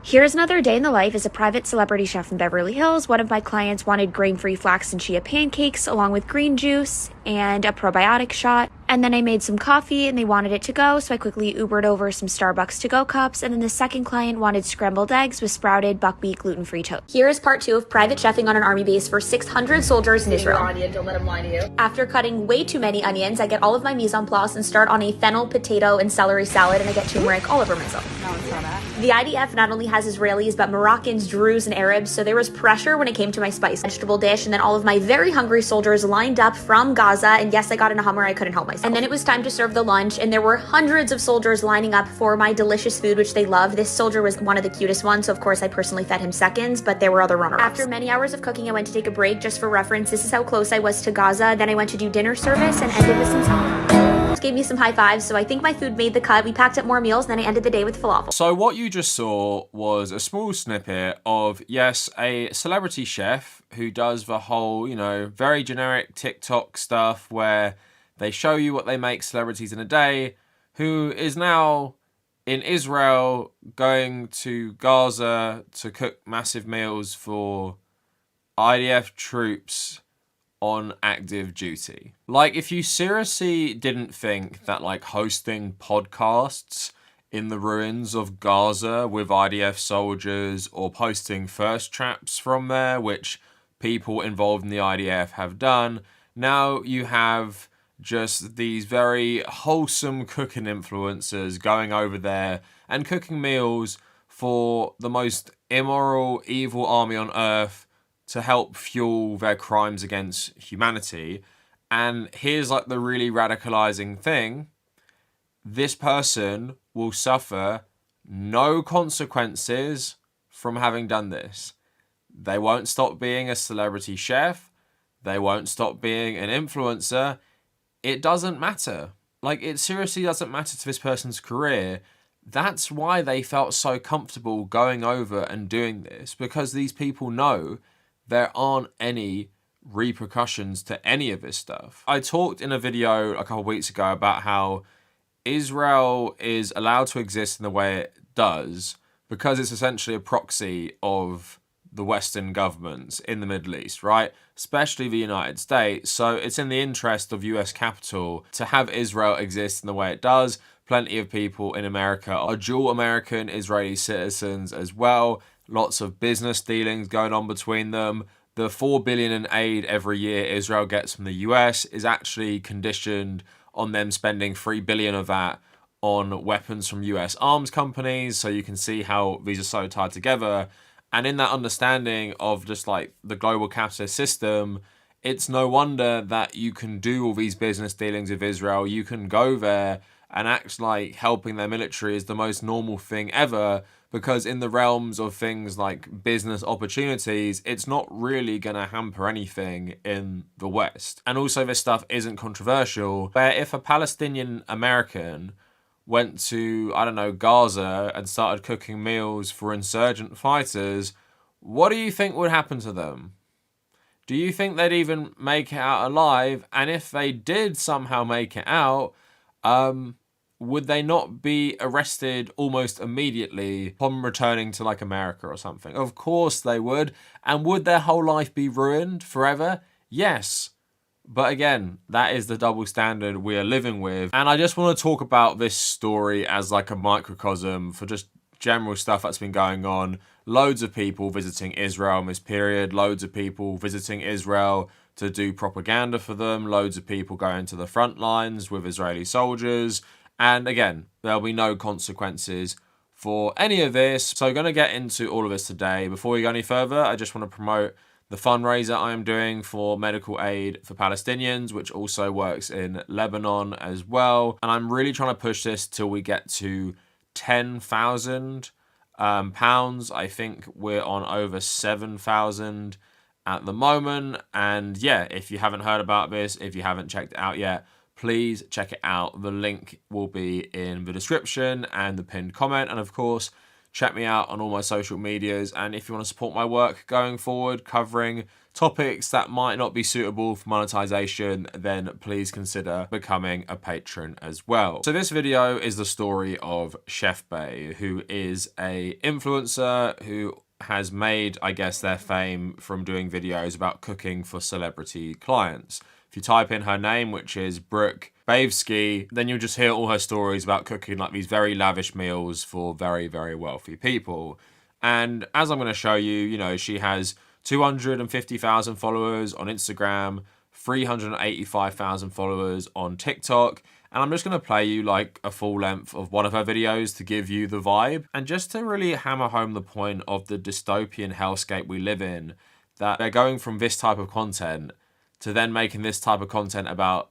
Here's another day in the life as a private celebrity chef in Beverly Hills. One of my clients wanted grain-free flax and chia pancakes along with green juice and a probiotic shot. And then I made some coffee and they wanted it to go, so I quickly Ubered over some Starbucks to-go cups. And then the second client wanted scrambled eggs with sprouted buckwheat gluten-free toast. Here is part 2 of private chefing on an army base for 600 soldiers in Israel. Don't let him lie to you. After cutting way too many onions, I get all of my mise en place and start on a fennel, potato, and celery salad, and I get turmeric all over myself. No, it's not that. The IDF not only has Israelis, but Moroccans, Druze, and Arabs, so there was pressure when it came to my spice vegetable dish, and then all of my very hungry soldiers lined up from Gaza, and yes, I got in a Hummer, I couldn't help myself. And then it was time to serve the lunch, and there were hundreds of soldiers lining up for my delicious food, which they love. This soldier was one of the cutest ones, so of course I personally fed him seconds, but there were other runners. After many hours of cooking, I went to take a break. Just for reference, this is how close I was to Gaza. Then I went to do dinner service and ended with some salad. Gave me some high fives, so I think my food made the cut. We packed up more meals, and then I ended the day with falafel. So what you just saw was a small snippet of, yes, a celebrity chef who does the whole, very generic TikTok stuff where they show you what they make celebrities in a day, who is now in Israel going to Gaza to cook massive meals for IDF troops on active duty. Like, if you seriously didn't think that hosting podcasts in the ruins of Gaza with IDF soldiers or posting thirst traps from there, which people involved in the IDF have done, now you have just these very wholesome cooking influencers going over there and cooking meals for the most immoral, evil army on earth to help fuel their crimes against humanity. And here's the really radicalizing thing. This person will suffer no consequences from having done this. They won't stop being a celebrity chef. They won't stop being an influencer. It doesn't matter. It seriously doesn't matter to this person's career. That's why they felt so comfortable going over and doing this, because these people know there aren't any repercussions to any of this stuff. I talked in a video a couple of weeks ago about how Israel is allowed to exist in the way it does because it's essentially a proxy of the Western governments in the Middle East, right? Especially the United States. So it's in the interest of US capital to have Israel exist in the way it does. Plenty of people in America are dual American Israeli citizens as well. Lots of business dealings going on between them. The $4 billion in aid every year Israel gets from the US is actually conditioned on them spending $3 billion of that on weapons from US arms companies. So you can see how these are so tied together. And in that understanding of just the global capitalist system, it's no wonder that you can do all these business dealings with Israel. You can go there and act like helping their military is the most normal thing ever, because in the realms of things like business opportunities, it's not really going to hamper anything in the West. And also this stuff isn't controversial, where if a Palestinian American went to, Gaza and started cooking meals for insurgent fighters, what do you think would happen to them? Do you think they'd even make it out alive? And if they did somehow make it out, would they not be arrested almost immediately upon returning to America or something? Of course they would. And would their whole life be ruined forever? Yes. But again, that is the double standard we are living with. And I just want to talk about this story as a microcosm for just general stuff that's been going on. Loads of people visiting Israel in this period. Loads of people visiting Israel to do propaganda for them. Loads of people going to the front lines with Israeli soldiers. And again, there'll be no consequences for any of this. So I'm going to get into all of this today. Before we go any further, I just want to promote the fundraiser I am doing for medical aid for Palestinians, which also works in Lebanon as well. And I'm really trying to push this till we get to £10,000. I think we're on over 7,000 at the moment. And yeah, if you haven't heard about this, if you haven't checked it out yet, please check it out. The link will be in the description and the pinned comment. And of course, check me out on all my social medias. And if you want to support my work going forward, covering topics that might not be suitable for monetization, then please consider becoming a patron as well. So this video is the story of Chef Bae, who is a influencer who has made, I guess, their fame from doing videos about cooking for celebrity clients. If you type in her name, which is Brooke Bavesky, then you'll just hear all her stories about cooking like these very lavish meals for very, very wealthy people. And as I'm going to show you, you know, she has 250,000 followers on Instagram, 385,000 followers on TikTok. And I'm just going to play you like a full length of one of her videos to give you the vibe. And just to really hammer home the point of the dystopian hellscape we live in, that they're going from this type of content to then making this type of content about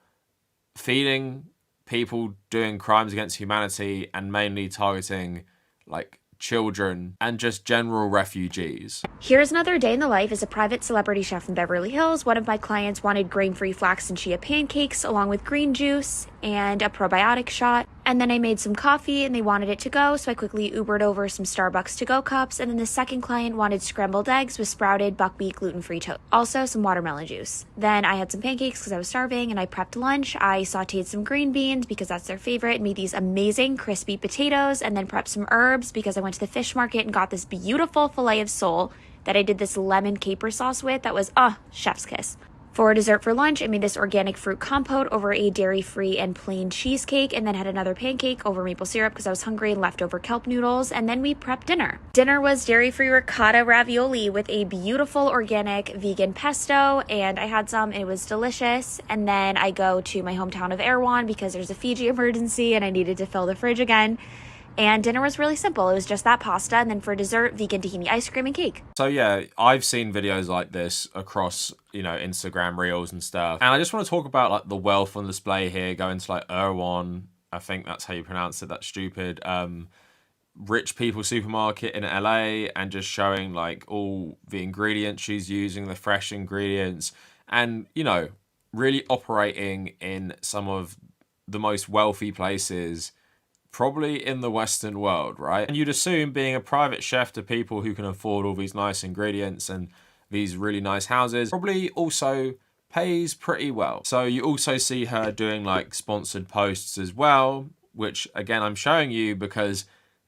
feeding people doing crimes against humanity and mainly targeting like children and just general refugees. Here's another day in the life as a private celebrity chef in Beverly Hills. One of my clients wanted grain-free flax and chia pancakes along with green juice and a probiotic shot. And then I made some coffee and they wanted it to go, so I quickly Ubered over some Starbucks to-go cups. And then the second client wanted scrambled eggs with sprouted buckwheat gluten-free toast. Also some watermelon juice. Then I had some pancakes because I was starving and I prepped lunch. I sauteed some green beans because that's their favorite, made these amazing crispy potatoes, and then prepped some herbs because I went to the fish market and got this beautiful fillet of sole that I did this lemon caper sauce with that was, chef's kiss. For dessert for lunch, I made this organic fruit compote over a dairy-free and plain cheesecake, and then had another pancake over maple syrup because I was hungry and leftover kelp noodles, and then we prepped dinner. Dinner was dairy-free ricotta ravioli with a beautiful organic vegan pesto, and I had some, and it was delicious. And then I go to my hometown of Erewhon because there's a Fiji emergency and I needed to fill the fridge again. And dinner was really simple. It was just that pasta, and then for dessert, vegan tahini ice cream and cake. So yeah, I've seen videos like this across, you know, Instagram Reels and stuff. And I just want to talk about like the wealth on display here, going to like Erewhon, I think that's how you pronounce it, that's stupid, rich people supermarket in LA, and just showing like all the ingredients she's using, the fresh ingredients, and, you know, really operating in some of the most wealthy places probably in the Western world, right? And you'd assume being a private chef to people who can afford all these nice ingredients and these really nice houses probably also pays pretty well. So you also see her doing like sponsored posts as well, which again, I'm showing you because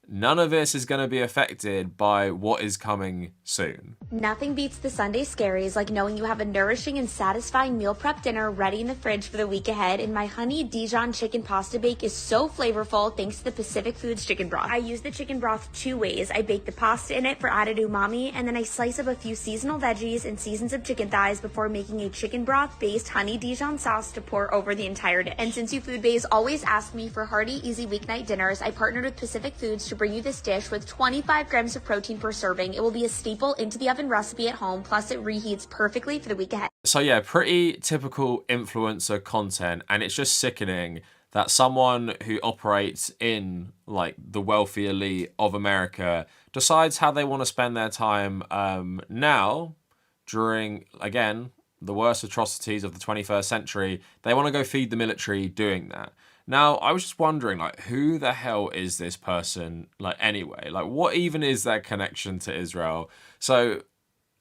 none of this is going to be affected by what is coming soon. Nothing beats the Sunday scaries like knowing you have a nourishing and satisfying meal prep dinner ready in the fridge for the week ahead. And my honey Dijon chicken pasta bake is so flavorful thanks to the Pacific Foods chicken broth. I use the chicken broth two ways. I bake the pasta in it for added umami, and then I slice up a few seasonal veggies and seasons of chicken thighs before making a chicken broth based honey Dijon sauce to pour over the entire dish. And since you food bays always ask me for hearty, easy weeknight dinners, I partnered with Pacific Foods to bring you this dish with 25 grams of protein per serving. It will be a staple into the oven recipe at home, plus it reheats perfectly for the week ahead. So yeah, pretty typical influencer content, and it's just sickening that someone who operates in like the wealthy elite of America decides how they want to spend their time now during, again, the worst atrocities of the 21st century. They want to go feed the military doing that. Now, I was just wondering, like, who the hell is this person, like, anyway? Like, what even is their connection to Israel? So,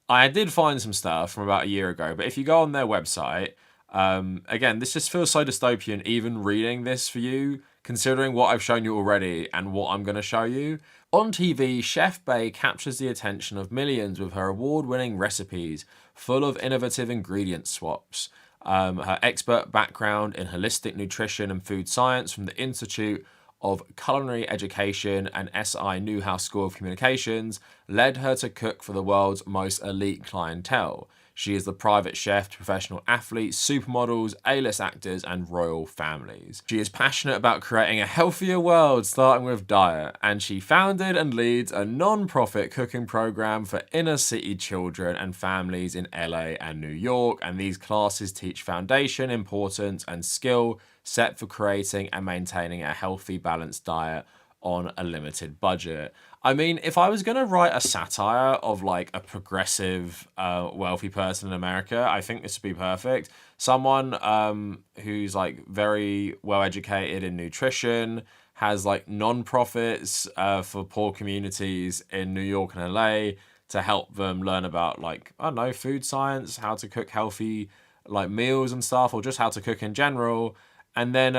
I did find some stuff from about a year ago, but if you go on their website, again, this just feels so dystopian even reading this for you, considering what I've shown you already and what I'm going to show you. On TV, Chef Bae captures the attention of millions with her award-winning recipes full of innovative ingredient swaps. Her expert background in holistic nutrition and food science from the Institute of Culinary Education and SI Newhouse School of Communications led her to cook for the world's most elite clientele. She is the private chef to professional athletes, supermodels, A-list actors, and royal families. She is passionate about creating a healthier world, starting with diet, and she founded and leads a non-profit cooking program for inner city children and families in LA and New York, and these classes teach foundation, importance, and skill set for creating and maintaining a healthy, balanced diet on a limited budget. I mean, if I was going to write a satire of like a progressive, wealthy person in America, I think this would be perfect. Someone who's like very well educated in nutrition, has like non-profits for poor communities in New York and LA to help them learn about, like, I don't know, food science, how to cook healthy like meals and stuff, or just how to cook in general. And then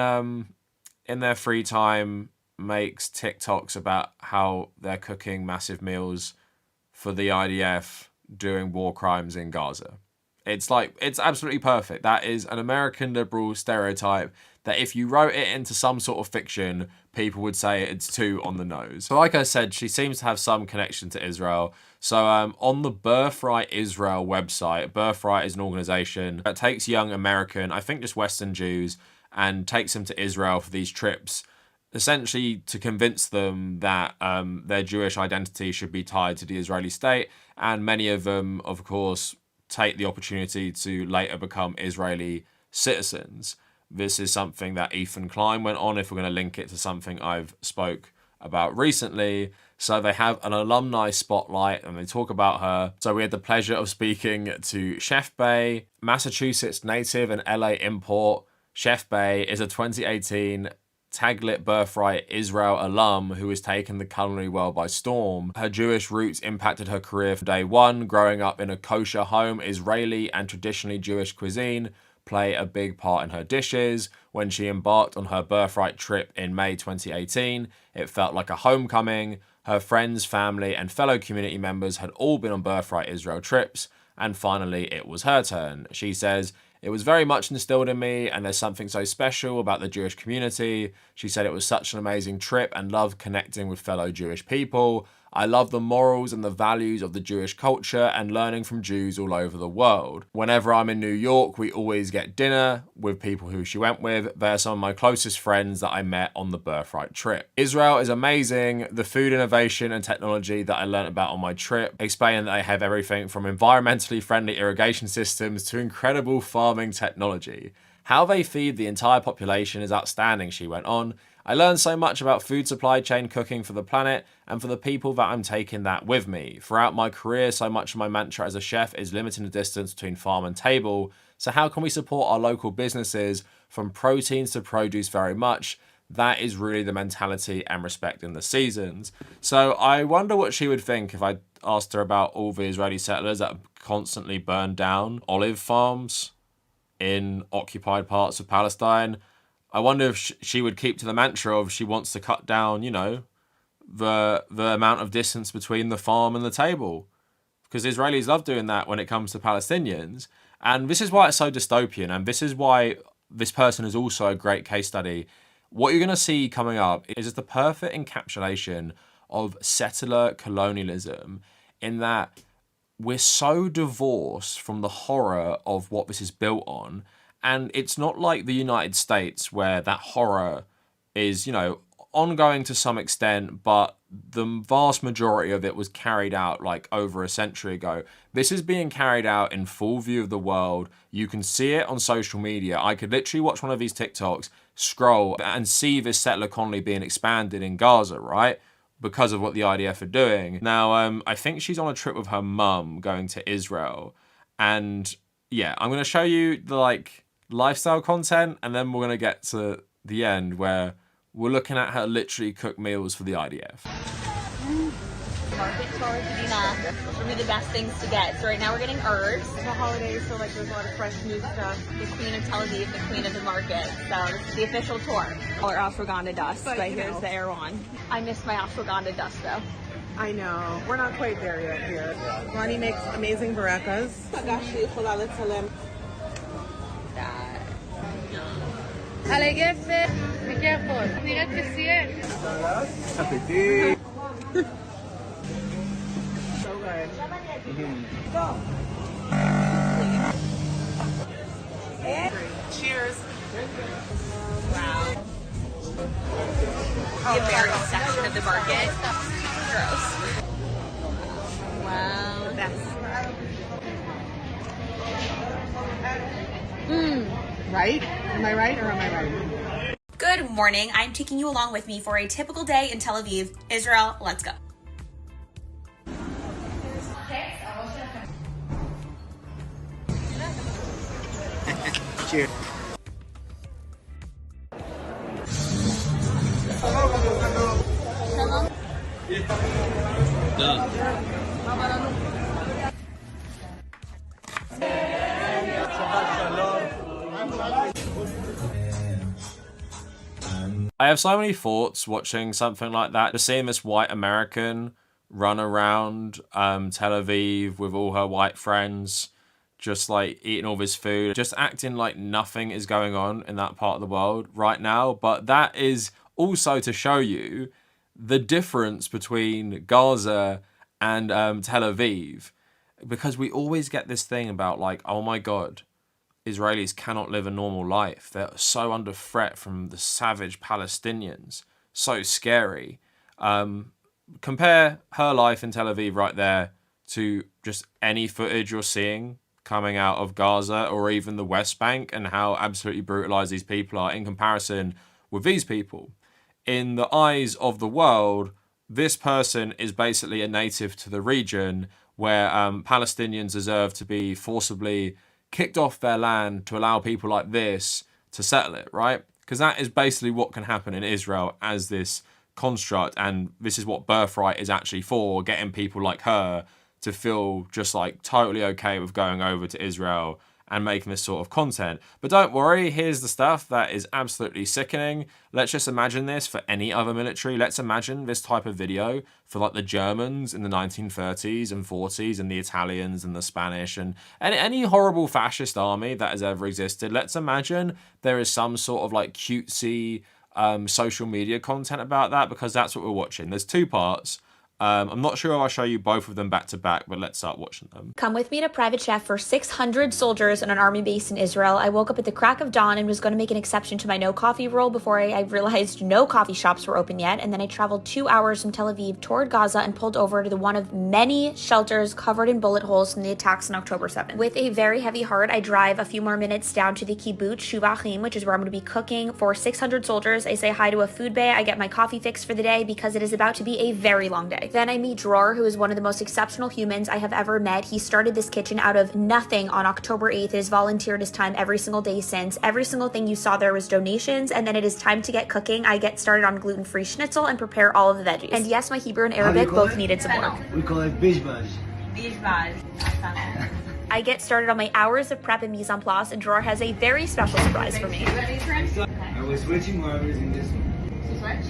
in their free time makes TikToks about how they're cooking massive meals for the IDF doing war crimes in Gaza. It's like, it's absolutely perfect. That is an American liberal stereotype that if you wrote it into some sort of fiction, people would say it's too on the nose. So like I said, she seems to have some connection to Israel. So on the Birthright Israel website, Birthright is an organization that takes young American, I think just Western Jews, and takes them to Israel for these trips, essentially to convince them that their Jewish identity should be tied to the Israeli state. And many of them, of course, take the opportunity to later become Israeli citizens. This is something that Ethan Klein went on, if we're going to link it to something I've spoke about recently. So they have an alumni spotlight and they talk about her. So we had the pleasure of speaking to Chef Bae, Massachusetts native and LA import. Chef Bae is a 2018 Taglit Birthright Israel alum who has taken the culinary world by storm. Her Jewish roots impacted her career from day one. Growing up in a kosher home, Israeli and traditionally Jewish cuisine play a big part in her dishes. When she embarked on her Birthright trip in May 2018, it felt like a homecoming. Her friends, family, and fellow community members had all been on Birthright Israel trips, and finally it was her turn. She says, "It was very much instilled in me, and there's something so special about the Jewish community." She said it was such an amazing trip and loved connecting with fellow Jewish people. "I love the morals and the values of the Jewish culture and learning from Jews all over the world. Whenever I'm in New York, we always get dinner with people who she went with. They're some of my closest friends that I met on the Birthright trip. Israel is amazing. The food innovation and technology that I learned about on my trip, explaining that they have everything from environmentally friendly irrigation systems to incredible farming technology. How they feed the entire population is outstanding," she went on. "I learned so much about food supply chain cooking for the planet and for the people that I'm taking that with me. Throughout my career, so much of my mantra as a chef is limiting the distance between farm and table. So how can we support our local businesses from proteins to produce very much? That is really the mentality and respecting the seasons." So I wonder what she would think if I asked her about all the Israeli settlers that constantly burned down olive farms in occupied parts of Palestine. I wonder if she would keep to the mantra of she wants to cut down, you know, the amount of distance between the farm and the table. Because Israelis love doing that when it comes to Palestinians. And this is why it's so dystopian. And this is why this person is also a great case study. What you're going to see coming up is the perfect encapsulation of settler colonialism, in that we're so divorced from the horror of what this is built on. And it's not like the United States where that horror is, you know, ongoing to some extent, but the vast majority of it was carried out like over a century ago. This is being carried out in full view of the world. You can see it on social media. I could literally watch one of these TikToks, scroll, and see this settler colony being expanded in Gaza, right? Because of what the IDF are doing. Now, I think she's on a trip with her mum going to Israel. And yeah, I'm going to show you the like lifestyle content, and then we're going to get to the end where we're looking at her literally cook meals for the IDF. Market tortilla for me, the best things to get. So right now we're getting herbs. The holidays, so like there's a lot of fresh new stuff. The queen of Tel Aviv, the queen of the market. So this is the official tour. Or ashwagandha dust, but here's the Erewhon. I miss my ashwagandha dust though. I know. We're not quite there yet here. Ronnie makes amazing barakas. Be careful. Mira que sí es. Appetit. So good. Cheers. Wow. The American section of the market. Gross. Wow. Right? Am I right or am I right? Good morning. I'm taking you along with me for a typical day in Tel Aviv, Israel. Let's go. Cheers. I have so many thoughts watching something like that. Just seeing this white American run around Tel Aviv with all her white friends, just like eating all this food, just acting like nothing is going on in that part of the world right now. But that is also to show you the difference between Gaza and Tel Aviv, because we always get this thing about like, oh my God, Israelis cannot live a normal life. They're so under threat from the savage Palestinians. So scary. Compare her life in Tel Aviv right there to just any footage you're seeing coming out of Gaza or even the West Bank, and how absolutely brutalized these people are in comparison with these people. In the eyes of the world, this person is basically a native to the region where Palestinians deserve to be forcibly kicked off their land to allow people like this to settle it, right? Because that is basically what can happen in Israel as this construct, and this is what birthright is actually for, getting people like her to feel just like totally okay with going over to Israel and making this sort of content. But don't worry, here's the stuff that is absolutely sickening. Let's just imagine this for any other military. Let's imagine this type of video for like the Germans in the 1930s and 40s, and the Italians and the Spanish, and any horrible fascist army that has ever existed. Let's imagine there is some sort of like cutesy social media content about that, because that's what we're watching. There's two parts. I'm not sure I'll show you both of them back to back, but let's start watching them. Come with me to Private Chef for 600 soldiers on an army base in Israel. I woke up at the crack of dawn and was going to make an exception to my no coffee rule before I realized no coffee shops were open yet. And then I traveled 2 hours from Tel Aviv toward Gaza and pulled over to the one of many shelters covered in bullet holes from the attacks on October 7th. With a very heavy heart, I drive a few more minutes down to the kibbutz Shuvachim, which is where I'm going to be cooking for 600 soldiers. I say hi to a food bay. I get my coffee fix for the day because it is about to be a very long day. Then I meet Dror, who is one of the most exceptional humans I have ever met. He started this kitchen out of nothing on October 8th. He has volunteered his time every single day since. Every single thing you saw there was donations, and then it is time to get cooking. I get started on gluten-free schnitzel and prepare all of the veggies. And yes, my Hebrew and Arabic both needed some work. We call it bishbash. I get started on my hours of prep and mise en place, and Dror has a very special surprise for me. Are we switching or are we using this one?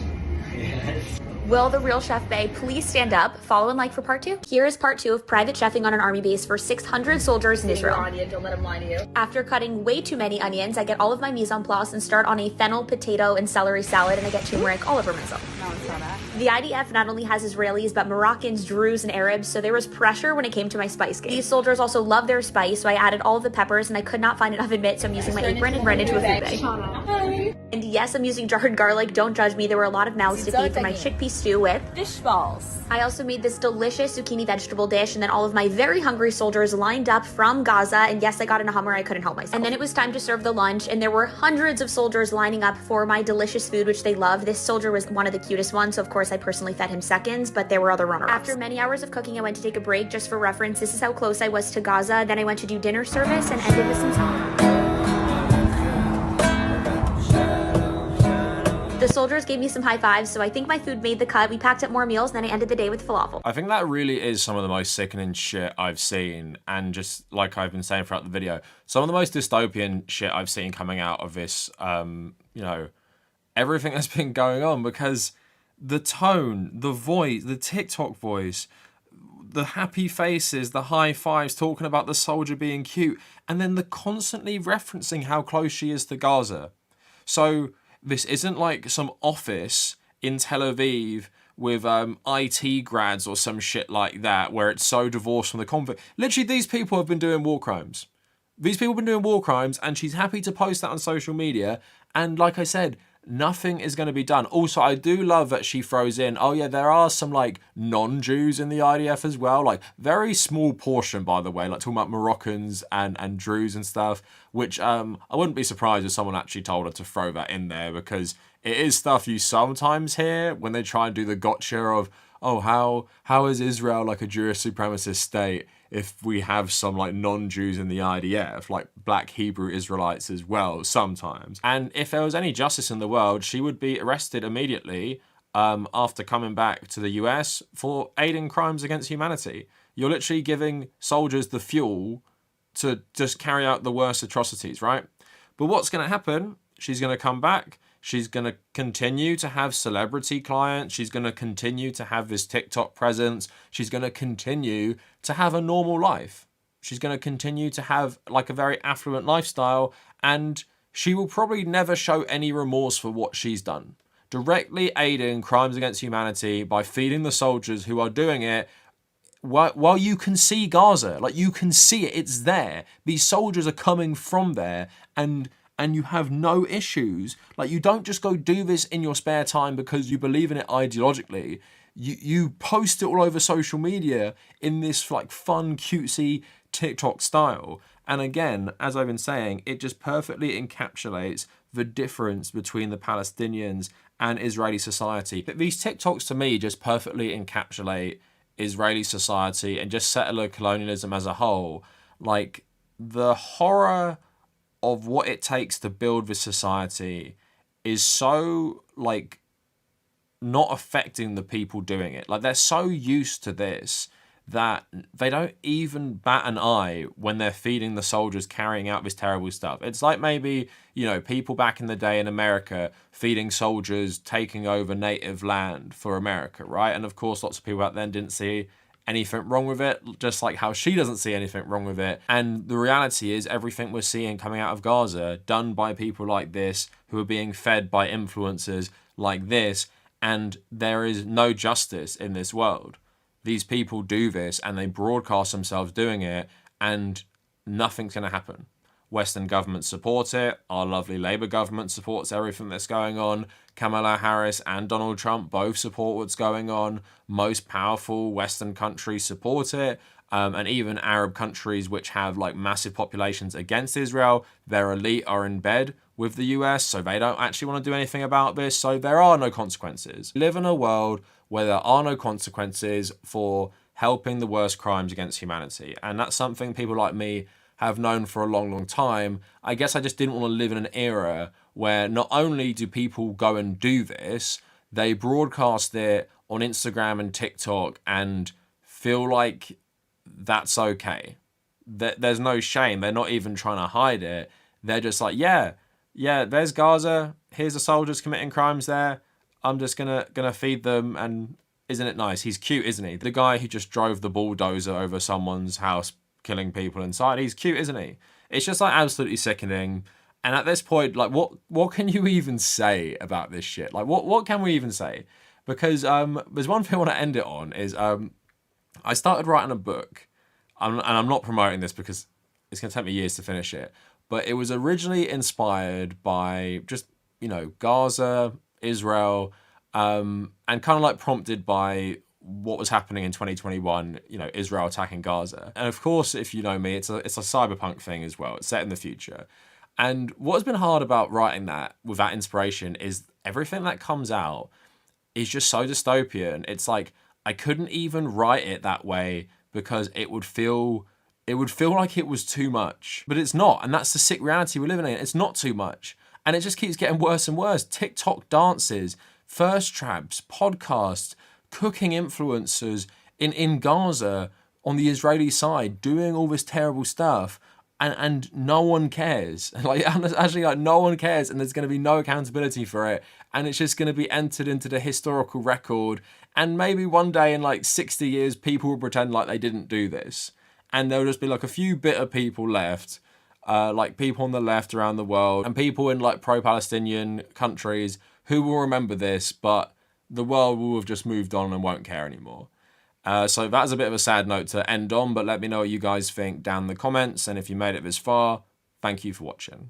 Yes. Will the real Chef Bae please stand up, follow and like for part 2? Here is part 2 of private chefing on an army base for 600 soldiers in Israel. Don't let him lie to you. After cutting way too many onions, I get all of my mise en place and start on a fennel, potato, and celery salad, and I get turmeric all over myself. No one saw that. The IDF not only has Israelis, but Moroccans, Druze, and Arabs, so there was pressure when it came to my spice game. These soldiers also love their spice, so I added all of the peppers, and I could not find enough in it, so I'm using my apron and ran into a food bay. And yes, I'm using jarred garlic, don't judge me, there were a lot of mouths to feed for my chickpea stew with Fish balls. I also made this delicious zucchini vegetable dish, and then all of my very hungry soldiers lined up from Gaza, and yes, I got in a Hummer, I couldn't help myself. And then it was time to serve the lunch, and there were hundreds of soldiers lining up for my delicious food, which they love. This soldier was one of the cutest ones, so of course I personally fed him seconds, but there were other runners. After many hours of cooking, I went to take a break. Just for reference, this is how close I was to Gaza. Then I went to do dinner service and ended with some salad. The soldiers gave me some high fives, so I think my food made the cut. We packed up more meals, and then I ended the day with falafel. I think that really is some of the most sickening shit I've seen, and just like I've been saying throughout the video, some of the most dystopian shit I've seen coming out of this, you know, everything that's been going on, because the tone, the voice, the TikTok voice, the happy faces, the high fives, talking about the soldier being cute, and then the constantly referencing how close she is to Gaza. So this isn't like some office in Tel Aviv with IT grads or some shit like that, where it's so divorced from the conflict. Literally, these people have been doing war crimes. These people have been doing war crimes, and she's happy to post that on social media. And like I said, nothing is going to be done. Also, I do love that she throws in, oh yeah, there are some like non-Jews in the IDF as well. Like very small portion, by the way, like talking about Moroccans and Druze and stuff, which I wouldn't be surprised if someone actually told her to throw that in there, because it is stuff you sometimes hear when they try and do the gotcha of, oh, how is Israel like a Jewish supremacist state if we have some like non-Jews in the IDF, like black Hebrew Israelites as well sometimes. And if there was any justice in the world, she would be arrested immediately after coming back to the US for aiding crimes against humanity. You're literally giving soldiers the fuel to just carry out the worst atrocities, right? But what's going to happen? She's going to come back. She's going to continue to have celebrity clients. She's going to continue to have this TikTok presence. She's going to continue to have a normal life. She's going to continue to have like a very affluent lifestyle, and she will probably never show any remorse for what she's done. Directly aiding crimes against humanity by feeding the soldiers who are doing it while you can see Gaza. Like, you can see it, it's there. These soldiers are coming from there, and you have no issues. Like, you don't just go do this in your spare time because you believe in it ideologically. You post it all over social media in this like fun, cutesy TikTok style. And again, as I've been saying, it just perfectly encapsulates the difference between the Palestinians and Israeli society. But these TikToks to me just perfectly encapsulate Israeli society and just settler colonialism as a whole. Like, the horror of what it takes to build this society is so like not affecting the people doing it. Like, they're so used to this that they don't even bat an eye when they're feeding the soldiers carrying out this terrible stuff. It's like maybe, you know, people back in the day in America feeding soldiers taking over native land for America, right? And of course, lots of people back then didn't see anything wrong with it, just like how she doesn't see anything wrong with it. And the reality is everything we're seeing coming out of Gaza, done by people like this, who are being fed by influencers like this, and there is no justice in this world. These people do this and they broadcast themselves doing it, and nothing's going to happen. Western governments support it. Our lovely Labour government supports everything that's going on. Kamala Harris and Donald Trump both support what's going on. Most powerful Western countries support it. And even Arab countries which have like massive populations against Israel, their elite are in bed with the US, so they don't actually want to do anything about this. So there are no consequences. We live in a world where there are no consequences for helping the worst crimes against humanity. And that's something people like me have known for a long, long time. I guess I just didn't want to live in an era where not only do people go and do this, they broadcast it on Instagram and TikTok and feel like that's okay. There's no shame. They're not even trying to hide it. They're just like, yeah, there's Gaza. Here's the soldiers committing crimes there. I'm just gonna feed them, and isn't it nice? He's cute, isn't he? The guy who just drove the bulldozer over someone's house, killing people inside. He's cute, isn't he? It's just like absolutely sickening. And at this point, like, what can you even say about this shit? Like, what can we even say? Because there's one thing I want to end it on is I started writing a book, and I'm not promoting this because it's going to take me years to finish it. But it was originally inspired by just, you know, Gaza, Israel, and kind of like prompted by what was happening in 2021, you know, Israel attacking Gaza. And of course, if you know me, it's a cyberpunk thing as well. It's set in the future. And what has been hard about writing that with that inspiration is everything that comes out is just so dystopian. It's like, I couldn't even write it that way because it would feel like it was too much. But it's not, and that's the sick reality we're living in. It's not too much. And it just keeps getting worse and worse. TikTok dances, thirst traps, podcasts, cooking influencers in Gaza on the Israeli side doing all this terrible stuff, and no one cares. Like, actually, like, no one cares, and there's going to be no accountability for it, and it's just going to be entered into the historical record, and maybe one day in like 60 years people will pretend like they didn't do this, and there'll just be like a few bitter people left, like people on the left around the world and people in like pro-Palestinian countries who will remember this, but the world will have just moved on and won't care anymore. So that's a bit of a sad note to end on, but let me know what you guys think down in the comments. And if you made it this far, thank you for watching.